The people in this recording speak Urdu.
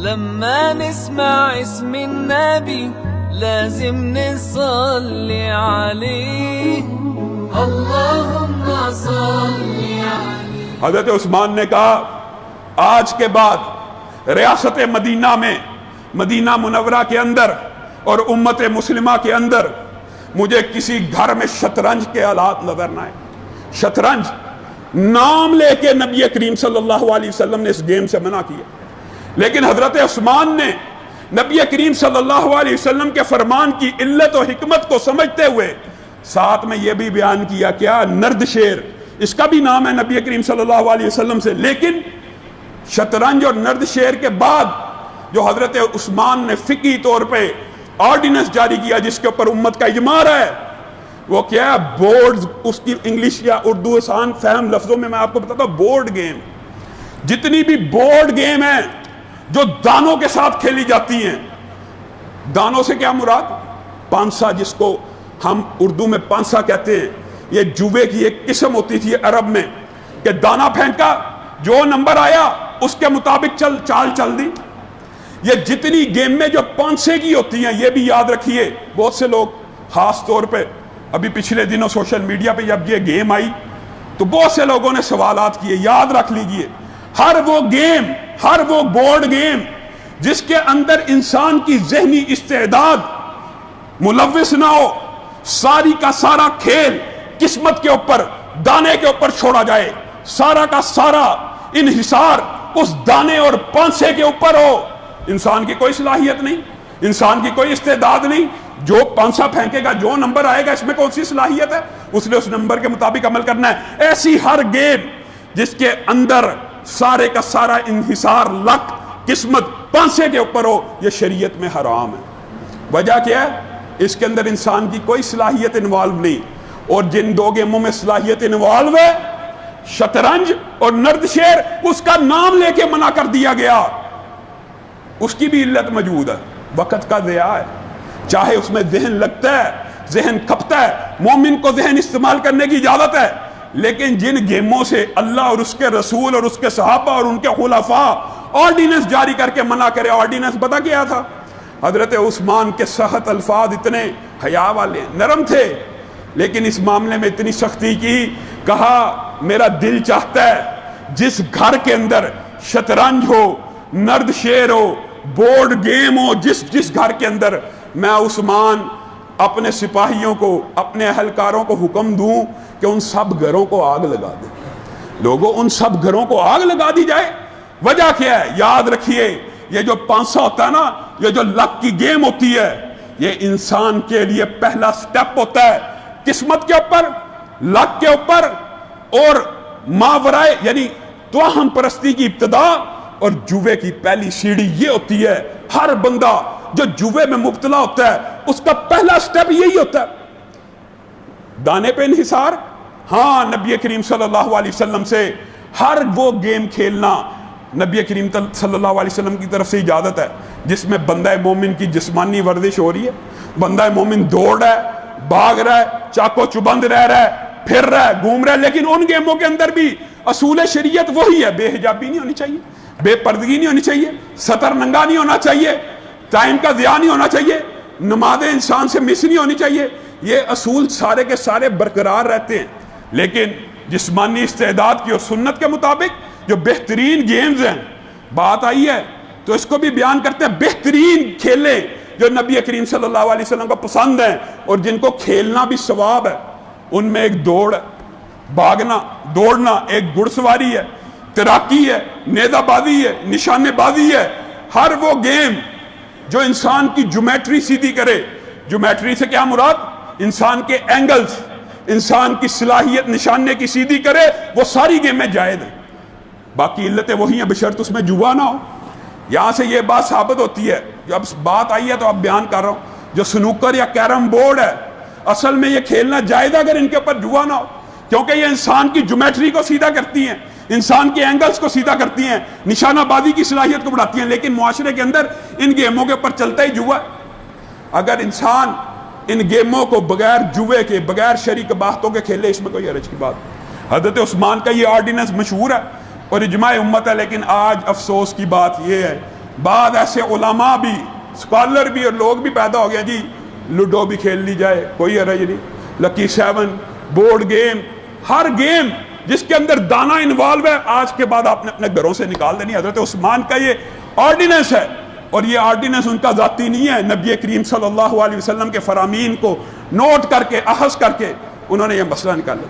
لما نسمع اسم النبي لازم نصلي عليه اللهم صل عليه. حضرت عثمان نے کہا آج کے بعد ریاست مدینہ میں، مدینہ منورہ کے اندر اور امت مسلمہ کے اندر مجھے کسی گھر میں شطرنج کے آلات نظر نہ آئے. شطرنج نام لے کے نبی کریم صلی اللہ علیہ وسلم نے اس گیم سے منع کیا، لیکن حضرت عثمان نے نبی کریم صلی اللہ علیہ وسلم کے فرمان کی علت و حکمت کو سمجھتے ہوئے ساتھ میں یہ بھی بیان کیا، کیا نرد شیر، اس کا بھی نام ہے نبی کریم صلی اللہ علیہ وسلم سے. لیکن شطرنج اور نرد شیر کے بعد جو حضرت عثمان نے فقہی طور پہ آرڈیننس جاری کیا جس کے اوپر امت کا اجماع ہے، وہ کیا ہے؟ بورڈز. اس کی انگلش یا اردو آسان فہم لفظوں میں آپ کو بتاتا ہوں، بورڈ گیم. جتنی بھی بورڈ گیم ہیں جو دانوں کے ساتھ کھیلی جاتی ہیں، دانوں سے کیا مراد؟ پانسا، جس کو ہم اردو میں پانسا کہتے ہیں. یہ جوے کی ایک قسم ہوتی تھی عرب میں کہ دانا پھینکا، جو نمبر آیا اس کے مطابق چال چل دی. یہ جتنی گیم میں جو پانسے کی ہوتی ہیں، یہ بھی یاد رکھیے. بہت سے لوگ خاص طور پہ ابھی پچھلے دنوں سوشل میڈیا پہ جب یہ گیم آئی تو بہت سے لوگوں نے سوالات کیے. یاد رکھ لیجئے، ہر وہ گیم، ہر وہ بورڈ گیم جس کے اندر انسان کی ذہنی استعداد ملوث نہ ہو، ساری کا سارا کھیل قسمت کے اوپر، دانے کے اوپر چھوڑا جائے، سارا کا سارا انحصار اس دانے اور پانسے کے اوپر ہو. انسان کی کوئی صلاحیت نہیں، انسان کی کوئی استعداد نہیں. جو پانسا پھینکے گا، جو نمبر آئے گا، اس میں کون سی صلاحیت ہے؟ اس نے اس نمبر کے مطابق عمل کرنا ہے. ایسی ہر گیم جس کے اندر سارے کا سارا انحصار، لک، قسمت پانسے کے اوپر ہو، یہ شریعت میں حرام ہے. وجہ کیا ہے؟ اس کے اندر انسان کی کوئی صلاحیت انوالو نہیں. اور جن دو گیموں میں صلاحیت انوالو ہے، شطرنج اور نرد شیر، اس کا نام لے کے منع کر دیا گیا. اس کی بھی علت موجود ہے، وقت کا ضیاع ہے. چاہے اس میں ذہن لگتا ہے، ذہن کھپتا ہے، مومن کو ذہن استعمال کرنے کی اجازت ہے، لیکن جن گیموں سے اللہ اور اس کے رسول اور اس کے صحابہ اور ان کے خلفاء آرڈیننس جاری کر کے منع کرے. آرڈیننس پتہ کیا تھا؟ حضرت عثمان کے سخت الفاظ اتنے حیا والے، نرم تھے، لیکن اس معاملے میں اتنی سختی کی. کہا میرا دل چاہتا ہے جس گھر کے اندر شطرنج ہو، نرد شیر ہو، بورڈ گیم ہو، جس گھر کے اندر میں عثمان اپنے سپاہیوں کو، اپنے اہلکاروں کو حکم دوں کہ ان سب گھروں کو آگ لگا دیں. لوگوں، ان سب گھروں کو آگ لگا دی جائے. وجہ کیا ہے؟ یاد رکھیے، یہ جو پانسا ہوتا ہے نا، یہ جو لک کی گیم ہوتی ہے، یہ انسان کے لیے پہلا سٹیپ ہوتا ہے قسمت کے اوپر، لک کے اوپر، اور ماورائے یعنی توہم پرستی کی ابتدا، اور جوے کی پہلی سیڑھی یہ ہوتی ہے. ہر بندہ جو جوے میں مبتلا ہوتا ہے اس کا پہلا سٹیپ یہی ہوتا ہے، دانے پہ انحصار. ہاں، نبی کریم صلی اللہ علیہ وسلم سے ہر وہ گیم کھیلنا نبی کریم صلی اللہ علیہ وسلم کی طرف سے اجازت ہے جس میں بندہ مومن کی جسمانی ورزش ہو رہی ہے. بندہ مومن دوڑ رہا ہے، بھاگ رہا ہے، چاقو چبند رہ رہا ہے، پھر رہا ہے، گھوم رہا ہے. لیکن ان گیموں کے اندر بھی اصول شریعت وہی ہے. بے حجابی نہیں ہونی چاہیے، بے پردگی نہیں ہونی چاہیے، ستر ننگا نہیں ہونا چاہیے، ٹائم کا ضیاع نہیں ہونا چاہیے، نمازیں انسان سے مس نہیں ہونی چاہیے. یہ اصول سارے کے سارے برقرار رہتے ہیں. لیکن جسمانی استعداد کی اور سنت کے مطابق جو بہترین گیمز ہیں، بات آئی ہے تو اس کو بھی بیان کرتے ہیں. بہترین کھیلیں جو نبی کریم صلی اللہ علیہ وسلم کو پسند ہیں اور جن کو کھیلنا بھی ثواب ہے، ان میں ایک دوڑ ہے، بھاگنا، دوڑنا، ایک گھڑ سواری ہے، تیراکی ہے، نیزہ بازی ہے، نشانے بازی ہے. ہر وہ گیم جو انسان کی جیومیٹری سیدھی کرے. جیومیٹری سے کیا مراد؟ انسان کے اینگلز، انسان کی صلاحیت نشانے کی سیدھی کرے، وہ ساری گیمیں جائز ہیں. باقی علتیں وہی ہیں بشرط اس میں جوا نہ ہو. یہاں سے یہ بات ثابت ہوتی ہے، جب بات آئی ہے تو اب بیان کر رہا ہوں، جو سنوکر یا کیرم بورڈ ہے اصل میں یہ کھیلنا جائز ہے اگر ان کے اوپر جوا نہ ہو، کیونکہ یہ انسان کی جیومیٹری کو سیدھا کرتی ہیں، انسان کے اینگلز کو سیدھا کرتی ہیں، نشانہ بازی کی صلاحیت کو بڑھاتی ہیں. لیکن معاشرے کے اندر ان گیموں کے اوپر چلتا ہی جوا. اگر انسان ان گیموں کو بغیر جوے کے، بغیر شریک باتوں کے کھیلے، اس میں کوئی حرج کی بات. حضرت عثمان کا یہ آرڈیننس مشہور ہے اور اجماع امت ہے. لیکن آج افسوس کی بات یہ ہے بعد ایسے علماء بھی، اسکالر بھی اور لوگ بھی پیدا ہو گئے جی لوڈو بھی کھیل لی جائے، کوئی حرج نہیں، لکی 7، بورڈ گیم، ہر گیم جس کے اندر دانا انوالو ہے آج کے بعد آپ نے اپنے گھروں سے نکال دینی۔ حضرت عثمان کا یہ آرڈیننس ہے، اور یہ آرڈیننس ان کا ذاتی نہیں ہے، نبی کریم صلی اللہ علیہ وسلم کے فرامین کو نوٹ کر کے اخذ کر کے انہوں نے یہ مسئلہ نکالا۔